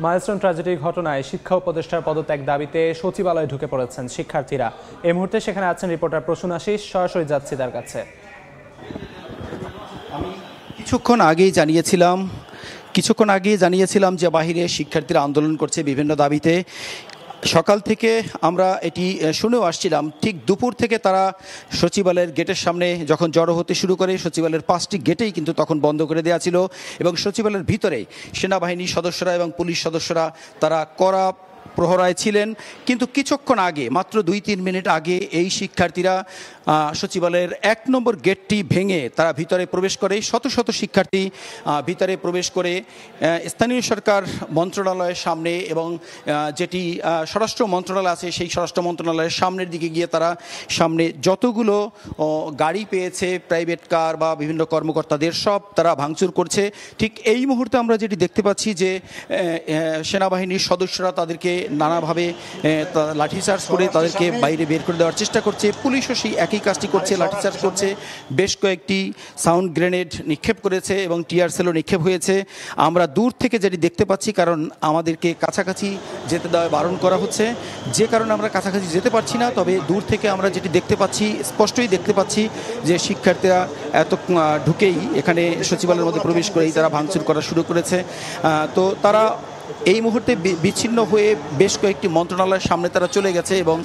Milestone ট্র্যাজেডির ঘটনায় শিক্ষা উপদেষ্টার পদত্যাগ দাবিতে সচিবালয়ে ঢুকে পড়েছেন শিক্ষার্থীরা। এই মুহূর্তে সেখানে আছেন রিপোর্টার প্রসূন আশিস। সরাসরি যাচ্ছি তার কাছে। কিছুক্ষণ আগেই জানিয়েছিলাম যে বাহিরে শিক্ষার্থীরা আন্দোলন করছে বিভিন্ন দাবিতে। সকাল থেকে আমরা এটি শুনেও আসছিলাম, ঠিক দুপুর থেকে তারা সচিবালয়ের গেটের সামনে যখন জড়ো হতে শুরু করে, সচিবালয়ের 5টি গেটেই কিন্তু তখন বন্ধ করে দেওয়া ছিল এবং সচিবালয়ের ভিতরে সেনাবাহিনীর সদস্যরা এবং পুলিশ সদস্যরা তারা কড়া প্রহরায় ছিলেন। কিন্তু কিছুক্ষণ আগে, মাত্র 2-3 মিনিট আগে, এই শিক্ষার্থীরা সচিবালয়ের 1 নম্বর গেটটি ভেঙে তারা ভিতরে প্রবেশ করে। শত শত শিক্ষার্থী ভিতরে প্রবেশ করে স্থানীয় সরকার মন্ত্রণালয়ের সামনে এবং যেটি স্বরাষ্ট্র মন্ত্রণালয় আছে সেই স্বরাষ্ট্র মন্ত্রণালয়ের সামনের দিকে গিয়ে তারা সামনে যতগুলো গাড়ি পেয়েছে, প্রাইভেট কার বা বিভিন্ন কর্মকর্তাদের, সব তারা ভাঙচুর করছে। ঠিক এই মুহূর্তে আমরা যেটি দেখতে পাচ্ছি যে সেনাবাহিনীর সদস্যরা তাদেরকে নানাভাবে লাঠিচার্জ করে তাদেরকে বাইরে বের করে দেওয়ার চেষ্টা করছে। পুলিশও সেই একই কাজটি করছে, লাঠিচার্জ করছে। বেশ কয়েকটি সাউন্ড গ্রেনেড নিক্ষেপ করেছে এবং টিয়ার সেলও নিক্ষেপ হয়েছে। আমরা দূর থেকে যেটি দেখতে পাচ্ছি, কারণ আমাদেরকে কাছাকাছি যেতে দেওয়া বারণ করা হচ্ছে, যে কারণে আমরা কাছাকাছি যেতে পারছি না। তবে দূর থেকে আমরা যেটি দেখতে পাচ্ছি, স্পষ্টই দেখতে পাচ্ছি যে শিক্ষার্থীরা ঢুকেই এখানে সচিবালয়ের মধ্যে প্রবেশ করেই তারা ভাঙচুর করা শুরু করেছে। তো তারা এই মুহূর্তে বিচ্ছিন্ন হয়ে বেশ কয়েকটি মন্ত্রণালয়ের সামনে তারা চলে গেছে এবং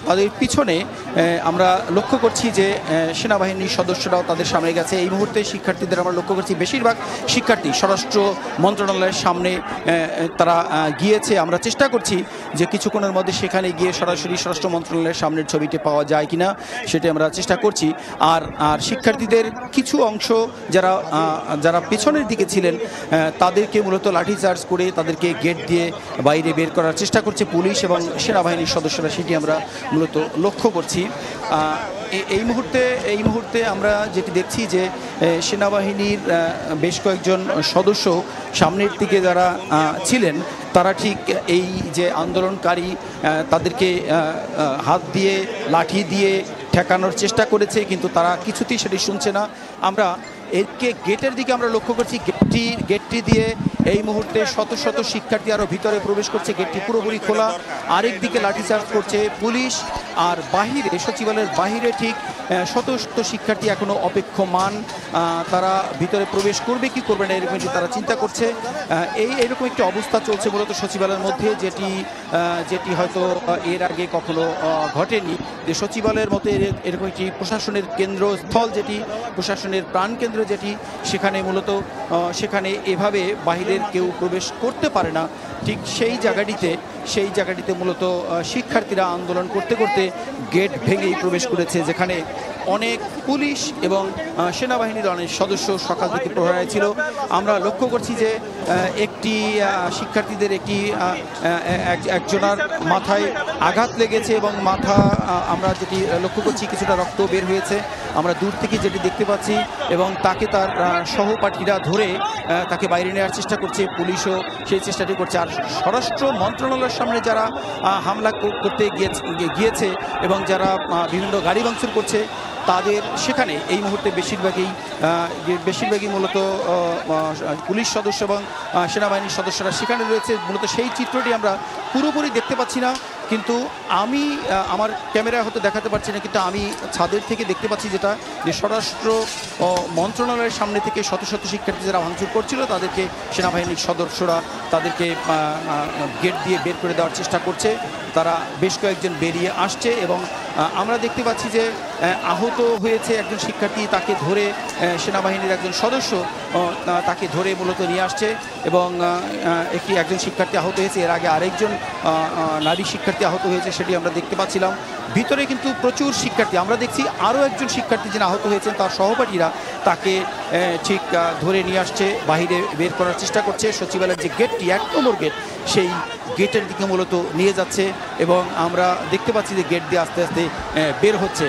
তাদের পিছনে আমরা লক্ষ্য করছি যে সেনাবাহিনীর সদস্যরাও তাদের সামনে গেছে। এই মুহূর্তে শিক্ষার্থীদের আমরা লক্ষ্য করছি, বেশিরভাগ শিক্ষার্থী স্বরাষ্ট্র মন্ত্রণালয়ের সামনে তারা গিয়েছে। আমরা চেষ্টা করছি যে কিছুক্ষণের মধ্যে সেখানে গিয়ে সরাসরি স্বরাষ্ট্র মন্ত্রণালয়ের সামনের ছবিটি পাওয়া যায় কিনা সেটি আমরা চেষ্টা করছি। আর শিক্ষার্থীদের কিছু অংশ যারা পেছনের দিকে ছিলেন তাদেরকে মূলত লাঠিচার্জ করে তাদেরকে গেট দিয়ে বাইরে বের করার চেষ্টা করছে পুলিশ এবং সেনাবাহিনীর সদস্যরা, সেটি আমরা মূলত লক্ষ্য করছি। এই মুহূর্তে আমরা যেটি দেখছি যে সেনাবাহিনীর বেশ কয়েকজন সদস্য সামনের দিকে যারা ছিলেন তারা ঠিক এই যে আন্দোলনকারী তাদেরকে হাত দিয়ে লাঠি দিয়ে ঠেকানোর চেষ্টা করেছে, কিন্তু তারা কিছুতেই সেটি শুনছে না। আমরা গেটের দিকে আমরা লক্ষ্য করছি, গেটটি দিয়ে এই মুহূর্তে শত শত শিক্ষার্থী আরও ভিতরে প্রবেশ করছে। গেটটি পুরোপুরি খোলা। আরেক দিকে লাঠিচার্জ করছে পুলিশ। আর বাহিরে, সচিবালয়ের বাহিরে ঠিক শত শত শিক্ষার্থী এখনও অপেক্ষমান। তারা ভিতরে প্রবেশ করবে কি করবে না এরকম তারা চিন্তা করছে। এইরকম একটি অবস্থা চলছে মূলত সচিবালয়ের মধ্যে, যেটি হয়তো এর আগে কখনো ঘটেনি। যে সচিবালয়ের মতো এরকম একটি প্রশাসনের কেন্দ্রস্থল, যেটি প্রশাসনের প্রাণকেন্দ্র, যেটি সেখানে মূলত এভাবে বাহিরের কেউ প্রবেশ করতে পারে না। ঠিক সেই জায়গাটিতে মূলত শিক্ষার্থীরা আন্দোলন করতে করতে গেট ভেঙেই প্রবেশ করেছে, যেখানে অনেক পুলিশ এবং সেনাবাহিনীর অনেক সদস্য সকাল থেকে প্রহরায় ছিল। আমরা লক্ষ্য করছি যে একটি শিক্ষার্থীদের একজনের মাথায় আঘাত লেগেছে এবং আমরা যেটি লক্ষ্য করছি কিছুটা রক্ত বের হয়েছে আমরা দূর থেকে যেটি দেখতে পাচ্ছি, এবং তাকে তার সহপাঠীরা ধরে তাকে বাইরে নেওয়ার চেষ্টা করছে, পুলিশও সেই চেষ্টাটি করছে। আর স্বরাষ্ট্র মন্ত্রণালয়ের সামনে যারা হামলা করতে গিয়েছে এবং যারা বিভিন্ন গাড়ি ভাঙচুর করছে, তাদের সেখানে এই মুহূর্তে বেশিরভাগই মূলত পুলিশ সদস্য এবং সেনাবাহিনীর সদস্যরা সেখানে রয়েছে। মূলত সেই চিত্রটি আমরা পুরোপুরি দেখতে পাচ্ছি না, কিন্তু আমি আমার ক্যামেরায় হয়তো দেখাতে পারছি না, কিন্তু আমি ছাদের থেকে দেখতে পাচ্ছি যে স্বরাষ্ট্র মন্ত্রণালয়ের সামনে থেকে শত শত শিক্ষার্থী যারা ভাঙচুর করছিল তাদেরকে সেনাবাহিনীর সদস্যরা তাদেরকে গেট দিয়ে বের করে দেওয়ার চেষ্টা করছে। তারা বেশ কয়েকজন বেরিয়ে আসছে এবং আমরা দেখতে পাচ্ছি যে আহত হয়েছে একজন শিক্ষার্থী, তাকে ধরে সেনাবাহিনীর একজন সদস্য তাকে ধরে মূলত নিয়ে আসছে এবং একজন শিক্ষার্থী আহত হয়েছে। এর আগে আরেকজন নারী শিক্ষার্থী আহত হয়েছে, সেটি আমরা দেখতে পাচ্ছিলাম। ভিতরে কিন্তু প্রচুর শিক্ষার্থী, আমরা দেখছি আরও একজন শিক্ষার্থী যিনি আহত হয়েছেন তার সহপাঠীরা তাকে ঠিক ধরে নিয়ে আসছে, বাহিরে বের করার চেষ্টা করছে। সচিবালয়ের যে গেটটি, 1 নম্বর গেট, সেই গেটের দিকে মূলত নিয়ে যাচ্ছে এবং আমরা দেখতে পাচ্ছি যে গেট দিয়ে আস্তে আস্তে বের হচ্ছে।